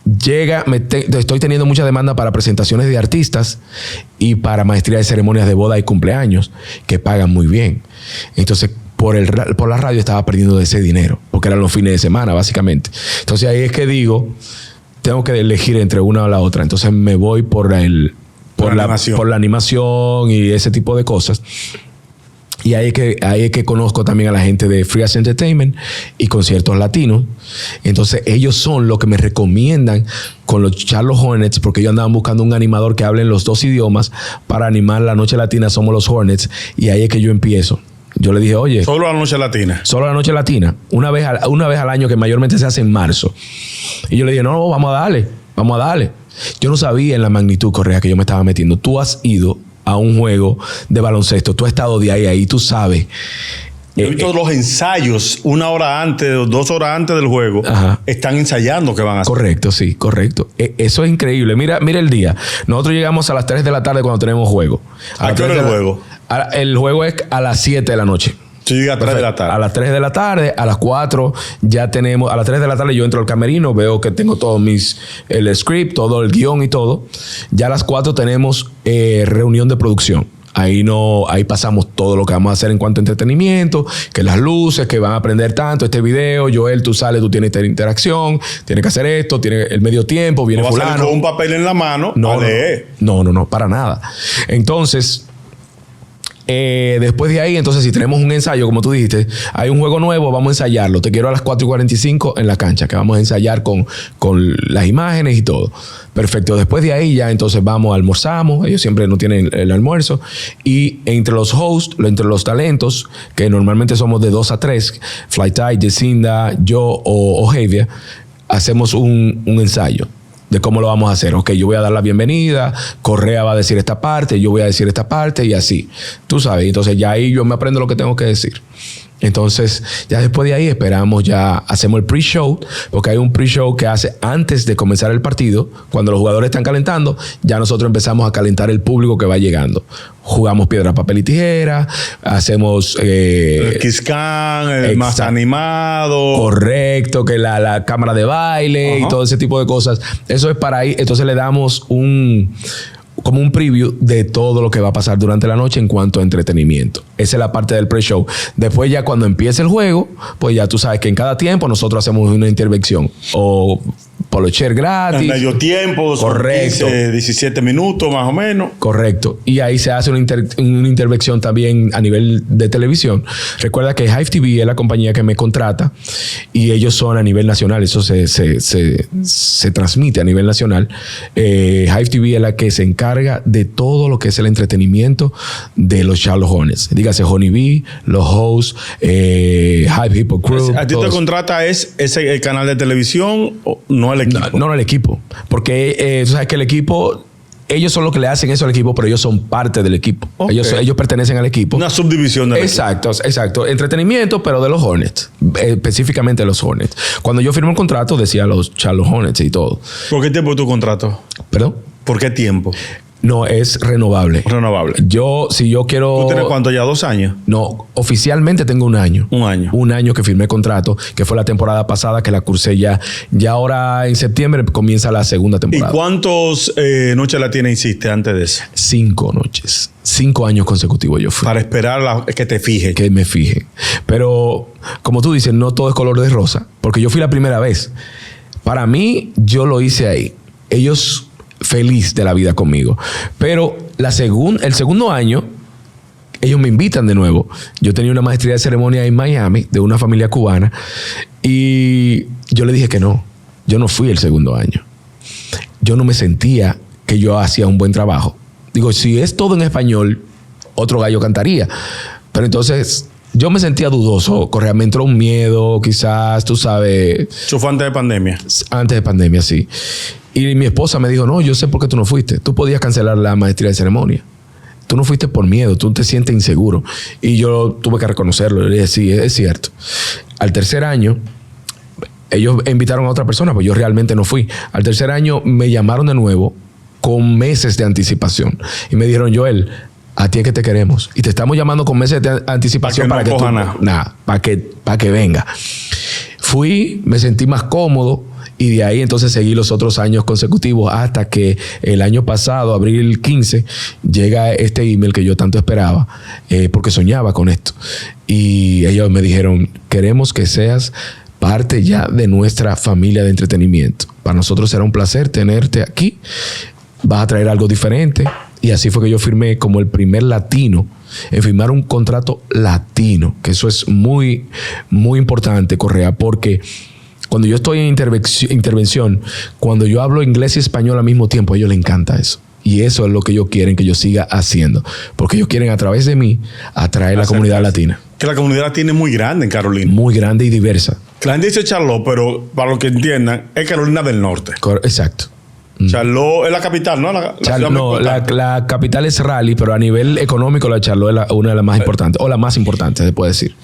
Estoy teniendo mucha demanda para presentaciones de artistas y para maestría de ceremonias de boda y cumpleaños que pagan muy bien. Entonces, por la radio estaba perdiendo ese dinero porque eran los fines de semana, básicamente. Entonces, ahí es que digo, tengo que elegir entre una o la otra. Entonces, me voy por la animación y ese tipo de cosas. Y ahí es que conozco también a la gente de Free As Entertainment y Conciertos Latinos. Entonces, ellos son los que me recomiendan con los Charlotte Hornets, porque ellos andaban buscando un animador que hable en los 2 idiomas para animar la Noche Latina. Somos los Hornets. Y ahí es que yo empiezo. Yo le dije, oye... ¿Solo la Noche Latina? Solo la Noche Latina. Una vez al año, que mayormente se hace en marzo. Y yo le dije, no, vamos a darle. Yo no sabía en la magnitud, Correa, que yo me estaba metiendo. Tú has ido a un juego de baloncesto, tú has estado de ahí tú sabes. Yo he visto los ensayos 1 hora antes o 2 horas antes del juego. Ajá. Están ensayando que van a hacer. Correcto, sí, correcto. Eso es increíble. Mira el día. Nosotros llegamos a las 3 de la tarde cuando tenemos juego. ¿A qué hora el juego? El juego es a las 7 de la noche. Sí, a 3 de la tarde. A las 3 de la tarde, a las 4 ya tenemos... A las 3 de la tarde yo entro al camerino, veo que tengo todo el script, todo el guión y todo. Ya a las 4 tenemos reunión de producción. Ahí pasamos todo lo que vamos a hacer en cuanto a entretenimiento, que las luces, que van a aprender tanto este video. Joel, tú sales, tú tienes esta interacción, tienes que hacer esto, tienes el medio tiempo, viene fulano. ¿No vas a salir con un papel en la mano? No, para nada. Entonces... después de ahí, entonces, si tenemos un ensayo, como tú dijiste, hay un juego nuevo, vamos a ensayarlo. Te quiero a las 4:45 en la cancha, que vamos a ensayar con las imágenes y todo. Perfecto. Después de ahí ya entonces almorzamos. Ellos siempre no tienen el almuerzo. Y entre los hosts, entre los talentos, que normalmente somos de 2 a 3, Fly Tide, Jacinda, yo o Javia, hacemos un ensayo de cómo lo vamos a hacer. Ok, yo voy a dar la bienvenida, Correa va a decir esta parte, yo voy a decir esta parte y así. Tú sabes, entonces ya ahí yo me aprendo lo que tengo que decir. Entonces, ya después de ahí esperamos, ya hacemos el pre-show, porque hay un pre-show que hace antes de comenzar el partido. Cuando los jugadores están calentando, ya nosotros empezamos a calentar el público que va llegando. Jugamos piedra, papel y tijera, hacemos... el Kiss Cam, el más animado. Correcto, que la cámara de baile y todo ese tipo de cosas. Eso es para ahí. Entonces le damos como un preview de todo lo que va a pasar durante la noche en cuanto a entretenimiento. Esa es la parte del pre-show. Después ya cuando empiece el juego, pues ya tú sabes que en cada tiempo nosotros hacemos una intervención. O polocher gratis. En medio tiempo. Correcto. 15, 17 minutos más o menos. Correcto. Y ahí se hace una intervención también a nivel de televisión. Recuerda que Hive TV es la compañía que me contrata y ellos son a nivel nacional. Eso se transmite a nivel nacional. Hive TV es la que se encarga de todo lo que es el entretenimiento de los Charlotte Hornets. Dígase Honey Bee, los hosts, Hive Hip Hop Crew. ¿A ti te contrata el canal de televisión o no el equipo? No el equipo. Porque tú sabes que el equipo... Ellos son los que le hacen eso al equipo, pero ellos son parte del equipo. Okay. Ellos pertenecen al equipo. Una subdivisión del equipo. Exacto. Entretenimiento, pero de los Hornets. Específicamente de los Hornets. Cuando yo firmé el contrato, decía los Charlotte Hornets y todo. ¿Por qué tiempo tu contrato? ¿Perdón? ¿Por qué tiempo? No, es renovable. Renovable. Si yo quiero... ¿Tú tienes cuánto ya? 2 años? No, oficialmente tengo 1 año. 1 año. 1 año que firmé contrato, que fue la temporada pasada, que la cursé ya. Ya ahora en septiembre comienza la segunda temporada. ¿Y cuántas noches la tiene, hiciste antes de eso? 5 noches. 5 años consecutivos yo fui. Para esperar que te fije. Que me fije. Pero, como tú dices, no todo es color de rosa. Porque yo fui la primera vez. Para mí, yo lo hice ahí. Ellos... feliz de la vida conmigo. Pero el segundo año, ellos me invitan de nuevo. Yo tenía una maestría de ceremonia en Miami, de una familia cubana, y yo le dije que no. Yo no fui el segundo año. Yo no me sentía que yo hacía un buen trabajo. Digo, si es todo en español, otro gallo cantaría. Pero entonces... yo me sentía dudoso, Correa, me entró un miedo, quizás, tú sabes... ¿Eso fue antes de pandemia? Antes de pandemia, sí. Y mi esposa me dijo, no, yo sé por qué tú no fuiste. Tú podías cancelar la maestría de ceremonia. Tú no fuiste por miedo, tú te sientes inseguro. Y yo tuve que reconocerlo. Le dije, sí, es cierto. Al tercer año, ellos invitaron a otra persona, pues yo realmente no fui. Al tercer año me llamaron de nuevo con meses de anticipación. Y me dijeron, Joel... a ti es que te queremos. Y te estamos llamando con meses de anticipación para que tú... para que venga. Fui, me sentí más cómodo y de ahí entonces seguí los otros años consecutivos hasta que el año pasado, abril 15, llega este email que yo tanto esperaba porque soñaba con esto. Y ellos me dijeron, queremos que seas parte ya de nuestra familia de entretenimiento. Para nosotros será un placer tenerte aquí. Vas a traer algo diferente. Y así fue que yo firmé como el primer latino en firmar un contrato latino, que eso es muy, muy importante, Correa, porque cuando yo estoy en intervención, cuando yo hablo inglés y español al mismo tiempo, a ellos les encanta eso. Y eso es lo que ellos quieren que yo siga haciendo, porque ellos quieren a través de mí atraer la comunidad latina. Que la comunidad latina es muy grande en Carolina. Muy grande y diversa. La gente dice Charlotte, pero para lo que entiendan, es Carolina del Norte. Exacto. Charlotte es la capital, ¿no? La capital es Raleigh, pero a nivel económico la Charlotte es una de las más importantes, o la más importante, se puede decir.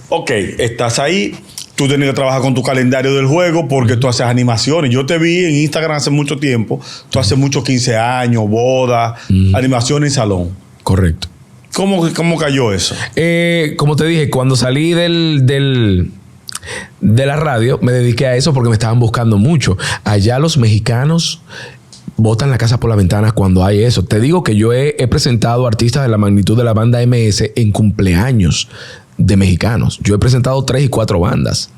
Ok, estás ahí. Tú tienes que trabajar con tu calendario del juego porque tú haces animaciones. Yo te vi en Instagram hace mucho tiempo. Tú haces muchos 15 años, bodas, animaciones en salón. Correcto. ¿Cómo cayó eso? Como te dije, cuando salí de la radio, me dediqué a eso porque me estaban buscando mucho. Allá los mexicanos botan la casa por la ventana cuando hay eso. Te digo que yo he presentado artistas de la magnitud de la banda MS en cumpleaños de mexicanos. Yo he presentado 3 y 4 bandas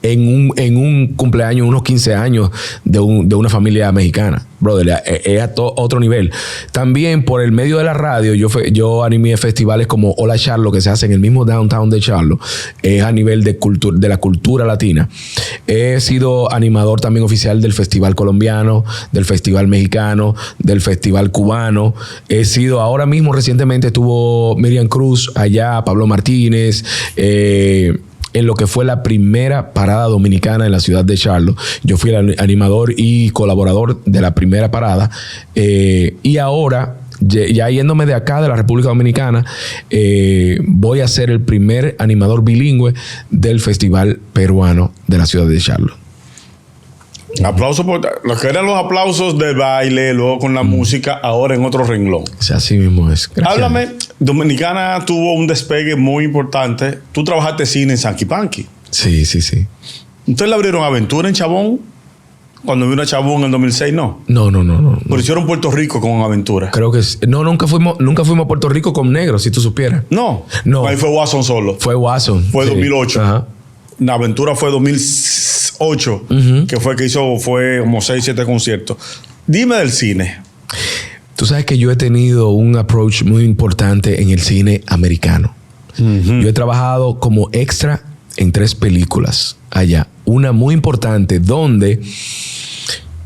en un cumpleaños, unos 15 años de una familia mexicana. Brother, es a otro nivel. También por el medio de la radio, yo animé festivales como Hola Charlotte, que se hace en el mismo downtown de Charlotte. Es a nivel de la cultura latina. He sido animador también oficial del Festival Colombiano, del Festival Mexicano, del Festival Cubano. He sido, ahora mismo recientemente estuvo Miriam Cruz allá, Pablo Martínez, en lo que fue la primera parada dominicana en la ciudad de Charlotte. Yo fui el animador y colaborador de la primera parada. Y ahora, ya yéndome de acá, de la República Dominicana, voy a ser el primer animador bilingüe del Festival Peruano de la ciudad de Charlotte. Aplausos por lo que eran los aplausos del baile, luego con la música, ahora en otro renglón. O sea, así mismo es. Gracias. Háblame, Dominicana tuvo un despegue muy importante. Tú trabajaste cine en Sanky Panky. Sí. ¿Ustedes le abrieron aventura en Chabón? Cuando vino a Chabón en 2006, ¿no? No. Pero hicieron Puerto Rico con aventura. Creo que sí. No, nunca fuimos a Puerto Rico con negros, si tú supieras. No. Ahí fue Watson solo. Fue Watson. Fue sí. 2008. Ajá. La aventura fue 2008, que fue que hizo, fue como 6, 7 conciertos. Dime del cine. Tú sabes que yo he tenido un approach muy importante en el cine americano. Yo he trabajado como extra en 3 películas allá. Una muy importante donde,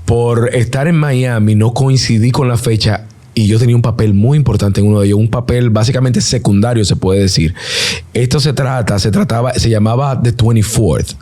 por estar en Miami, no coincidí con la fecha y yo tenía un papel muy importante en uno de ellos, un papel básicamente secundario, se puede decir. Esto se llamaba The 24th.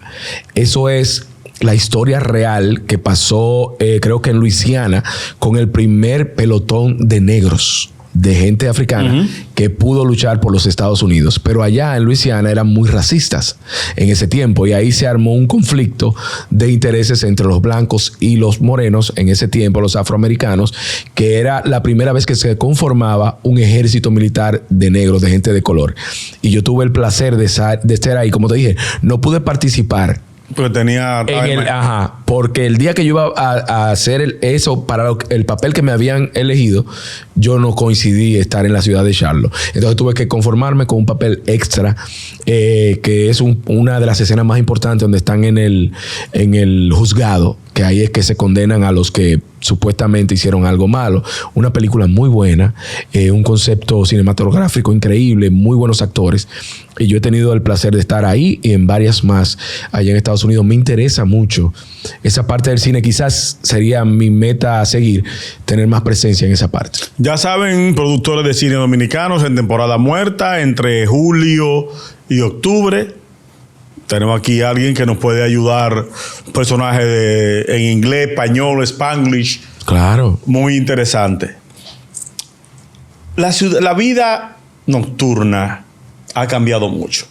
Eso es la historia real que pasó, creo que en Luisiana, con el primer pelotón de negros, de gente africana que pudo luchar por los Estados Unidos. Pero allá en Luisiana eran muy racistas en ese tiempo y ahí se armó un conflicto de intereses entre los blancos y los morenos en ese tiempo, los afroamericanos, que era la primera vez que se conformaba un ejército militar de negros, de gente de color. Y yo tuve el placer de estar ahí. Como te dije, no pude participar. Porque tenía... porque el día que yo iba a hacer eso para el papel que me habían elegido, yo no coincidí estar en la ciudad de Charlotte. Entonces tuve que conformarme con un papel extra, que es una de las escenas más importantes donde están en el juzgado, que ahí es que se condenan a los que supuestamente hicieron algo malo. Una película muy buena, un concepto cinematográfico increíble, muy buenos actores. Y yo he tenido el placer de estar ahí y en varias más allá en Estados Unidos. Me interesa mucho esa parte del cine. Quizás sería mi meta a seguir, tener más presencia en esa parte. Ya saben, productores de cine dominicanos en temporada muerta, entre julio y octubre. Tenemos aquí a alguien que nos puede ayudar, personaje en inglés, español, spanglish. Claro. Muy interesante. La vida nocturna ha cambiado mucho.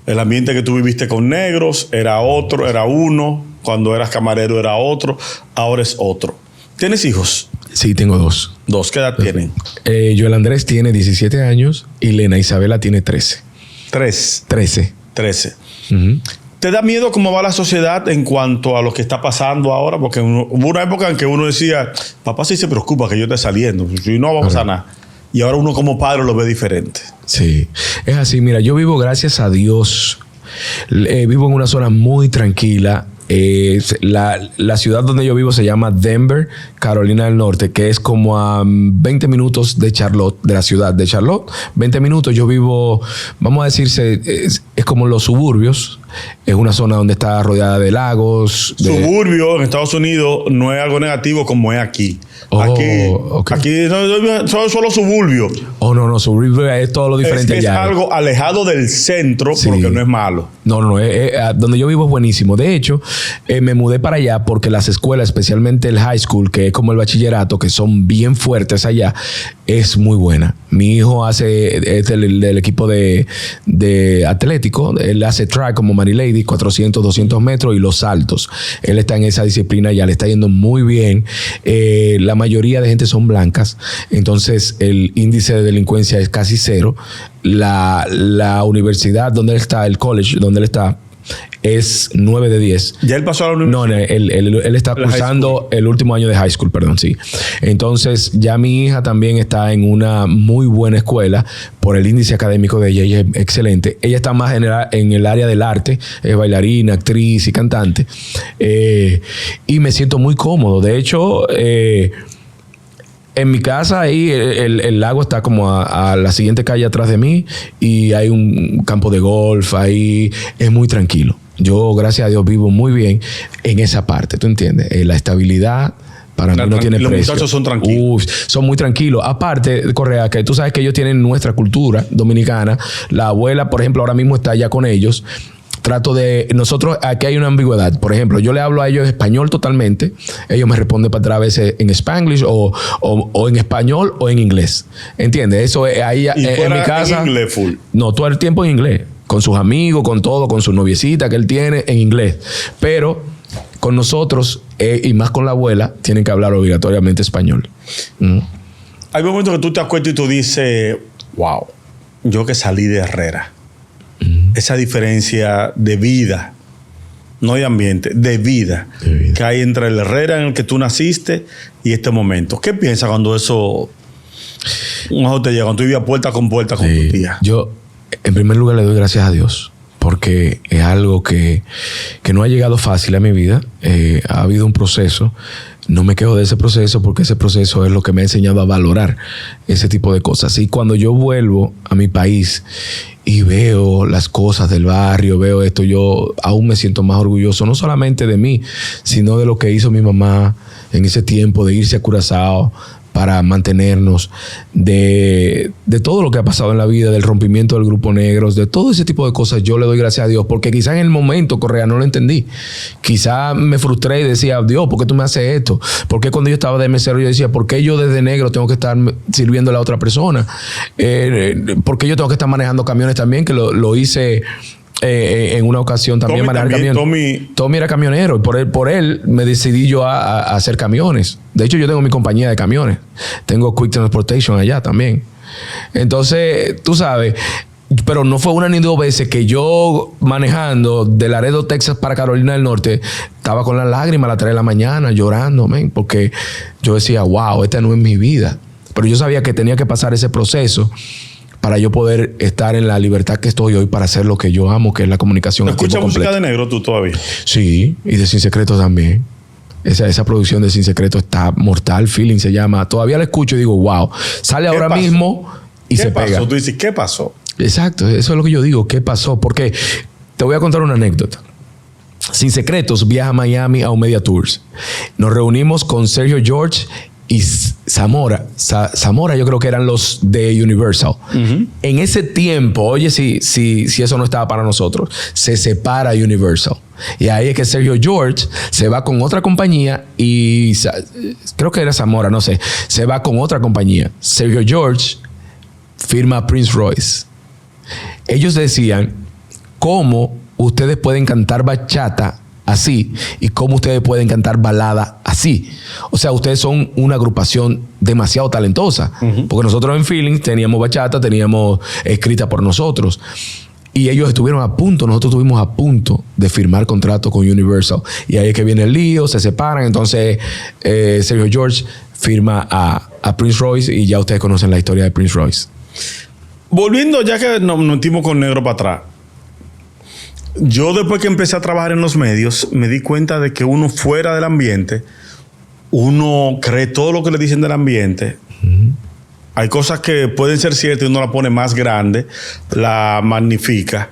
El ambiente que tú viviste con negros era otro, era uno. Cuando eras camarero era otro. Ahora es otro. ¿Tienes hijos? Sí, tengo 2. ¿2? ¿Qué edad tienen? Joel Andrés tiene 17 años y Lena Isabela tiene 13. 13. ¿Te da miedo cómo va la sociedad en cuanto a lo que está pasando ahora? Porque hubo una época en que uno decía, papá sí se preocupa que yo esté saliendo, y no va a pasar nada. Y ahora uno como padre lo ve diferente. Sí, es así. Mira, yo vivo, gracias a Dios, vivo en una zona muy tranquila. La ciudad donde yo vivo se llama Denver, Carolina del Norte, que es como a 20 minutos de Charlotte, de la ciudad de Charlotte. 20 minutos. Yo vivo, vamos a decirse, es como los suburbios. Es una zona donde está rodeada de lagos. Suburbio en Estados Unidos no es algo negativo como es aquí. Aquí son solo suburbios. No, suburbio es todo lo diferente allá. Es algo alejado del centro, sí, porque no es malo. No, donde yo vivo es buenísimo. De hecho, me mudé para allá porque las escuelas, especialmente el high school, que es como el bachillerato, que son bien fuertes allá, es muy buena. Mi hijo es del equipo de atlético. Él hace track como Mary Lady, 400, 200 metros y los saltos. Él está en esa disciplina, ya le está yendo muy bien. La mayoría de gente son blancas, entonces el índice de delincuencia es casi 0. La universidad donde él está, el college donde él está, es 9 de 10. ¿Ya él pasó a la universidad? No, él está cursando el último año de high school, perdón, sí. Entonces, ya mi hija también está en una muy buena escuela por el índice académico de ella. Ella es excelente. Ella está más en el área del arte, es bailarina, actriz y cantante. Y me siento muy cómodo. De hecho, en mi casa ahí el lago está como a la siguiente calle atrás de mí y hay un campo de golf ahí. Es muy tranquilo. Yo, gracias a Dios, vivo muy bien en esa parte, ¿tú entiendes? La estabilidad Para mí no tiene los precio. muchachos son tranquilos. Son muy tranquilos. Aparte, Correa, que tú sabes que ellos tienen nuestra cultura dominicana. La abuela, por ejemplo, ahora mismo está allá con ellos. Nosotros, aquí hay una ambigüedad. Por ejemplo, yo le hablo a ellos español totalmente. Ellos me responden para atrás a veces en Spanglish o en español o en inglés. ¿Entiendes? Eso es ahí en mi casa. En inglés full. No, todo el tiempo en inglés. Con sus amigos, con todo, con su noviecita que él tiene en inglés. Pero con nosotros, y más con la abuela, tienen que hablar obligatoriamente español. Hay momentos que tú te acuerdas y tú dices, wow, yo que salí de Herrera. Esa diferencia de vida, no de ambiente, de vida, que hay entre el Herrera en el que tú naciste y este momento. ¿Qué piensas cuando eso te llega, cuando tú vivías puerta con tu tía? Yo, en primer lugar, le doy gracias a Dios, porque es algo que no ha llegado fácil a mi vida. Ha habido un proceso. No me quejo de ese proceso porque ese proceso es lo que me ha enseñado a valorar ese tipo de cosas. Y cuando yo vuelvo a mi país y veo las cosas del barrio, veo esto, yo aún me siento más orgulloso, no solamente de mí, sino de lo que hizo mi mamá en ese tiempo de irse a Curazao para mantenernos, de todo lo que ha pasado en la vida, del rompimiento del Grupo Negros, de todo ese tipo de cosas. Yo le doy gracias a Dios, porque quizás en el momento, Correa, no lo entendí. Quizás me frustré y decía, Dios, ¿por qué tú me haces esto? ¿Por qué cuando yo estaba de mesero yo decía, ¿por qué yo desde negro tengo que estar sirviéndole a otra persona? ¿Por qué yo tengo que estar manejando camiones también? Que lo hice en una ocasión también, manejar camiones. Tommy era camionero y por él me decidí yo a hacer camiones. De hecho, yo tengo mi compañía de camiones. Tengo Quick Transportation allá también. Entonces, tú sabes, pero no fue una ni dos veces que yo manejando de Laredo, Texas para Carolina del Norte, estaba con las lágrimas a las 3 de la mañana llorando, porque yo decía, wow, esta no es mi vida. Pero yo sabía que tenía que pasar ese proceso para yo poder estar en la libertad que estoy hoy para hacer lo que yo amo, que es la comunicación. ¿Escuchas música de negro tú todavía? Sí, y de Sin Secretos también. Esa producción de Sin Secretos está mortal. Feeling se llama. Todavía la escucho y digo, wow. Sale ahora mismo y se pega. ¿Qué pasó? Tú dices, ¿qué pasó? Exacto, eso es lo que yo digo. ¿Qué pasó? Porque te voy a contar una anécdota. Sin Secretos viaja a Miami a un Media Tours. Nos reunimos con Sergio George y Zamora. Zamora yo creo que eran los de Universal. En ese tiempo, oye, si eso no estaba para nosotros, se separa Universal. Y ahí es que Sergio George se va con otra compañía y creo que era Zamora, no sé. Se va con otra compañía. Sergio George firma a Prince Royce. Ellos decían, ¿cómo ustedes pueden cantar bachata así y cómo ustedes pueden cantar balada así? O sea, ustedes son una agrupación demasiado talentosa. Porque nosotros en Feelings teníamos bachata, teníamos escrita por nosotros. Y ellos estuvieron a punto, nosotros estuvimos a punto de firmar contrato con Universal. Y ahí es que viene el lío, se separan. Entonces, Sergio George firma a Prince Royce y ya ustedes conocen la historia de Prince Royce. Volviendo, ya que nos metimos con negro para atrás. Yo después que empecé a trabajar en los medios, me di cuenta de que uno fuera del ambiente, uno cree todo lo que le dicen del ambiente. Hay cosas que pueden ser ciertas y uno la pone más grande, la magnifica.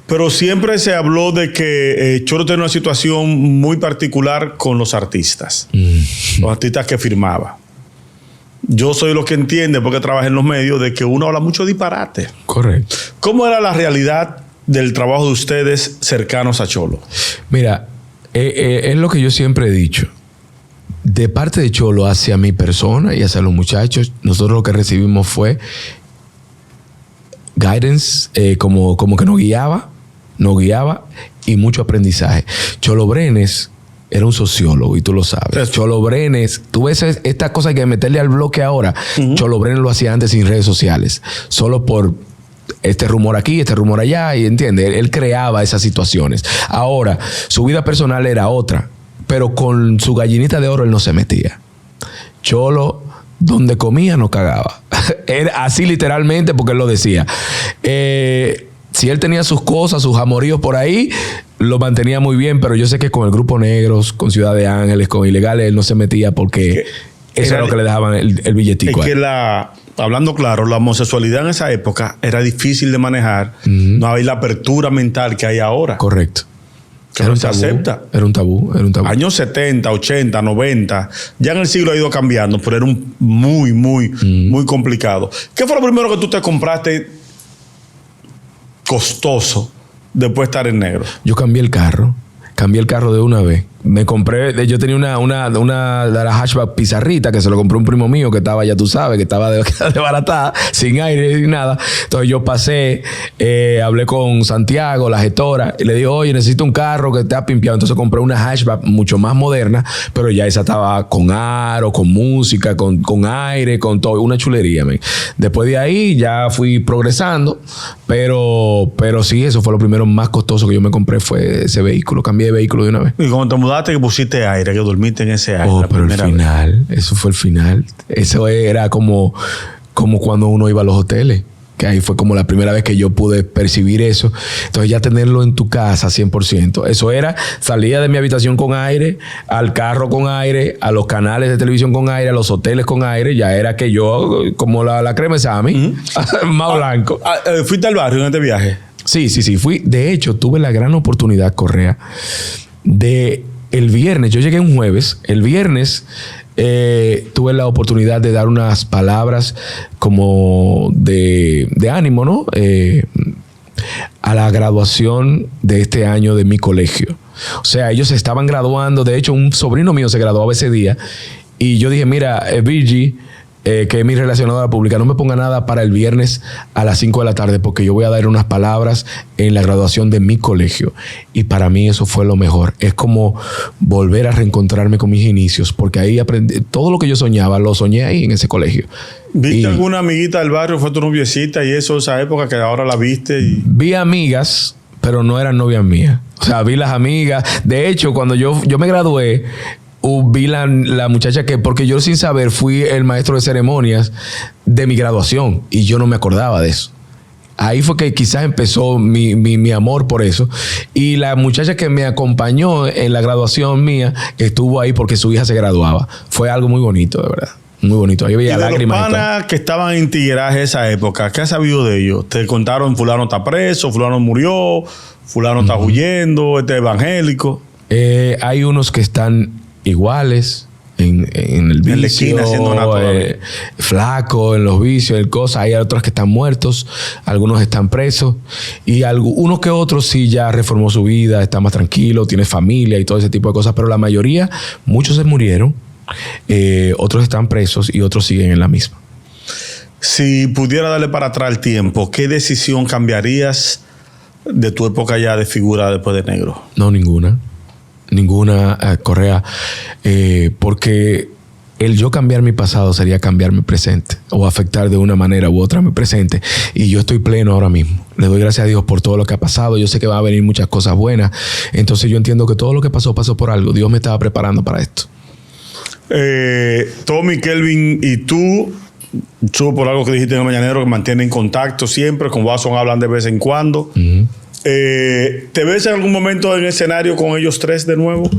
Pero siempre se habló de que Cholo tenía una situación muy particular con los artistas. Los artistas que firmaba. Yo soy lo que entiende, porque trabajé en los medios, de que uno habla mucho disparate. Correcto. ¿Cómo era la realidad del trabajo de ustedes cercanos a Cholo? Mira, es lo que yo siempre he dicho. De parte de Cholo hacia mi persona y hacia los muchachos, nosotros lo que recibimos fue guidance, como que nos guiaba y mucho aprendizaje. Cholo Brenes era un sociólogo y tú lo sabes. Cholo Brenes, tú ves esta cosa hay que meterle al bloque ahora. Cholo Brenes lo hacía antes sin redes sociales, solo por este rumor aquí, este rumor allá, y entiende, él creaba esas situaciones. Ahora, su vida personal era otra, pero con su gallinita de oro él no se metía. Cholo, donde comía, no cagaba. Era así literalmente, porque él lo decía. Si él tenía sus cosas, sus amoríos por ahí, lo mantenía muy bien, pero yo sé que con el Grupo Negros, con Ciudad de Ángeles, con Ilegales, él no se metía porque eso era lo que le dejaban el billetico. Es que hablando claro, la homosexualidad en esa época era difícil de manejar. No había la apertura mental que hay ahora. Correcto. Que no se acepta. Era un tabú. Años 70, 80, 90. Ya en el siglo ha ido cambiando, pero era un muy complicado. ¿Qué fue lo primero que tú te compraste costoso después de estar en negro? Yo cambié el carro de una vez. Me compré, yo tenía una de las hatchback pizarrita que se lo compré un primo mío que estaba, ya tú sabes, que estaba desbaratada, sin aire ni nada. Entonces yo pasé, hablé con Santiago, la gestora, y le dije, oye, necesito un carro que esté pimpeado. Entonces compré una hatchback mucho más moderna, pero ya esa estaba con aro, con música, con aire, con todo, una chulería, man. Después de ahí ya fui progresando, pero sí, eso fue lo primero más costoso que yo me compré, fue ese vehículo. Cambié de vehículo de una vez. Y cuando te mudaste, que pusiste aire, que dormiste en ese aire. Pero el final, eso fue el final. Eso era como cuando uno iba a los hoteles. Que ahí fue como la primera vez que yo pude percibir eso. Entonces ya tenerlo en tu casa 100%. Eso era, salía de mi habitación con aire, al carro con aire, a los canales de televisión con aire, a los hoteles con aire. Ya era que yo, como la crema Sammy, más blanco. ¿Fuiste al barrio en este viaje? Sí. Fui. De hecho, tuve la gran oportunidad, Correa, de el viernes. Yo llegué un jueves. El viernes tuve la oportunidad de dar unas palabras como de ánimo, ¿no? A la graduación de este año de mi colegio. O sea, ellos se estaban graduando. De hecho, un sobrino mío se graduaba ese día. Y yo dije, mira, Virgie, que es mi relacionadora pública, no me ponga nada para el viernes a las 5 de la tarde porque yo voy a dar unas palabras en la graduación de mi colegio. Y para mí eso fue lo mejor. Es como volver a reencontrarme con mis inicios, porque ahí aprendí todo lo que yo soñaba, lo soñé ahí en ese colegio. ¿Viste alguna amiguita del barrio? ¿Fue tu noviecita y eso, esa época que ahora la viste? Vi amigas, pero no eran novias mías. O sea, vi las amigas. De hecho, cuando yo me gradué, vi la muchacha que, porque yo sin saber fui el maestro de ceremonias de mi graduación y yo no me acordaba de eso. Ahí fue que quizás empezó mi amor por eso. Y la muchacha que me acompañó en la graduación mía estuvo ahí porque su hija se graduaba. Fue algo muy bonito, de verdad. Muy bonito. Ahí veía lágrimas. Los panas que estaban en tigueraje esa época, ¿qué has sabido de ellos? Te contaron, fulano está preso, fulano murió, fulano está huyendo, este evangélico. Hay unos que están iguales en el vicio, en la esquina haciendo nada todavía. Flaco en los vicios, en cosas. Hay otros que están muertos, algunos están presos y unos que otros sí ya reformó su vida, está más tranquilo, tiene familia y todo ese tipo de cosas, pero la mayoría, muchos se murieron, otros están presos y otros siguen en la misma. Si pudiera darle para atrás el tiempo, ¿qué decisión cambiarías de tu época ya de figura después de negro? No, ninguna, Correa, porque el yo cambiar mi pasado sería cambiar mi presente o afectar de una manera u otra mi presente, y yo estoy pleno ahora mismo. Le doy gracias a Dios por todo lo que ha pasado. Yo sé que va a venir muchas cosas buenas, entonces yo entiendo que todo lo que pasó por algo. Dios me estaba preparando para esto. Tommy, Kelvin y tú, por algo que dijiste en el Mañanero, que mantienen contacto siempre, con Watson hablan de vez en cuando. ¿Te ves en algún momento en escenario con ellos tres de nuevo?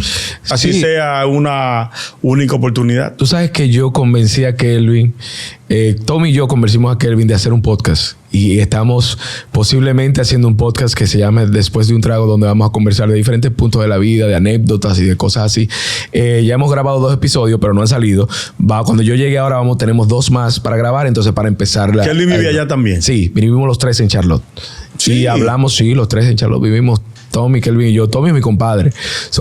Así sí, sea una única oportunidad. Tú sabes que yo convencí a Kelvin, Tommy y yo convencimos a Kelvin de hacer un podcast, y estamos posiblemente haciendo un podcast que se llama Después de un Trago, donde vamos a conversar de diferentes puntos de la vida, de anécdotas y de cosas así. Ya hemos grabado 2 episodios, pero no han salido. Cuando yo llegue ahora tenemos 2 más para grabar, entonces para empezar. ¿Kelvin vivía allá también? Sí, vivimos los 3 en Charlotte. Sí. Y hablamos, sí, los 3 en Charlotte vivimos. Tommy, Kelvin y yo. Tommy es mi compadre.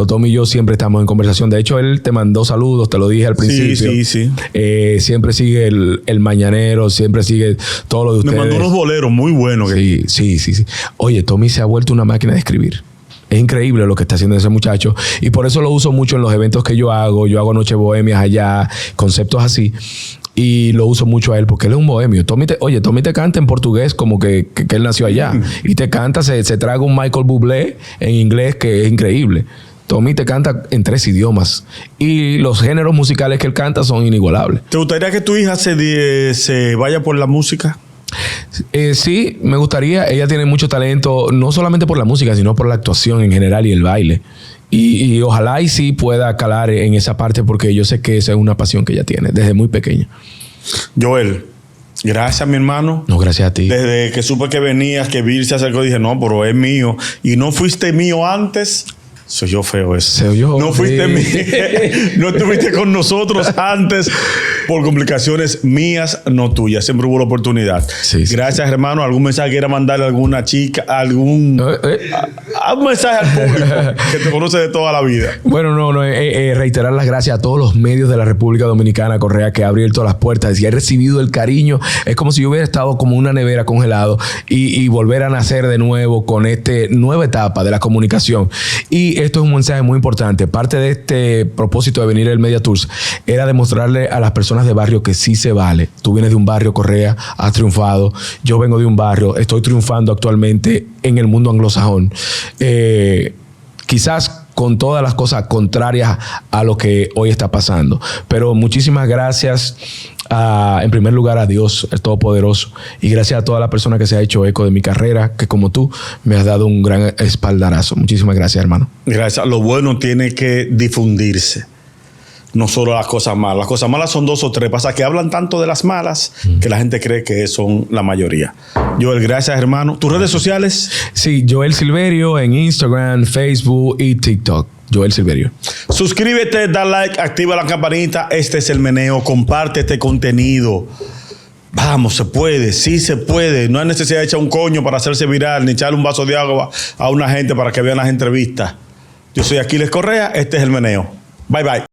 Tommy y yo siempre estamos en conversación. De hecho, él te mandó saludos, te lo dije al principio. Sí. Siempre sigue el Mañanero, siempre sigue todo lo de ustedes. Me mandó unos boleros muy buenos. Sí. Oye, Tommy se ha vuelto una máquina de escribir. Es increíble lo que está haciendo ese muchacho. Y por eso lo uso mucho en los eventos que yo hago. Yo hago Noche Bohemias allá, conceptos así. Y lo uso mucho a él porque él es un bohemio. Tommy te canta en portugués como que él nació allá. Y te canta, se traga un Michael Bublé en inglés que es increíble. Tommy te canta en 3 idiomas. Y los géneros musicales que él canta son inigualables. ¿Te gustaría que tu hija se vaya por la música? Sí, me gustaría. Ella tiene mucho talento, no solamente por la música, sino por la actuación en general y el baile. Y ojalá y sí pueda calar en esa parte, porque yo sé que esa es una pasión que ella tiene desde muy pequeña. Joel, gracias, mi hermano. No, gracias a ti. Desde que supe que venías, que Bill se acercó, dije, no, pero es mío. ¿Y no fuiste mío antes? Soy yo feo eso. Se oyó, No fuiste no estuviste con nosotros antes por complicaciones mías, no tuyas. Siempre hubo la oportunidad. Sí, sí, Gracias, hermano. ¿Algún mensaje quiera mandarle a alguna chica? ¿Algún un mensaje al público que te conoce de toda la vida? Bueno, reiterar las gracias a todos los medios de la República Dominicana, Correa, que ha abierto las puertas y ha recibido el cariño. Es como si yo hubiera estado como una nevera congelado y volver a nacer de nuevo con esta nueva etapa de la comunicación. Y esto es un mensaje muy importante. Parte de este propósito de venir al Media Tours era demostrarle a las personas de barrio que sí se vale. Tú vienes de un barrio, Correa, has triunfado. Yo vengo de un barrio, estoy triunfando actualmente en el mundo anglosajón. Quizás con todas las cosas contrarias a lo que hoy está pasando. Pero muchísimas gracias en primer lugar a Dios, el Todopoderoso, y gracias a toda la persona que se ha hecho eco de mi carrera, que como tú me has dado un gran espaldarazo. Muchísimas gracias, hermano. Gracias. Lo bueno tiene que difundirse. No solo las cosas malas. Las cosas malas son 2 o 3. Pasa que hablan tanto de las malas que la gente cree que son la mayoría. Joel, gracias, hermano. ¿Tus redes sociales? Sí, Joel Silverio en Instagram, Facebook y TikTok. Joel Silverio. Suscríbete, da like, activa la campanita. Este es El Meneo. Comparte este contenido. Vamos, se puede, sí se puede. No hay necesidad de echar un coño para hacerse viral, ni echarle un vaso de agua a una gente para que vean las entrevistas. Yo soy Aquiles Correa. Este es El Meneo. Bye, bye.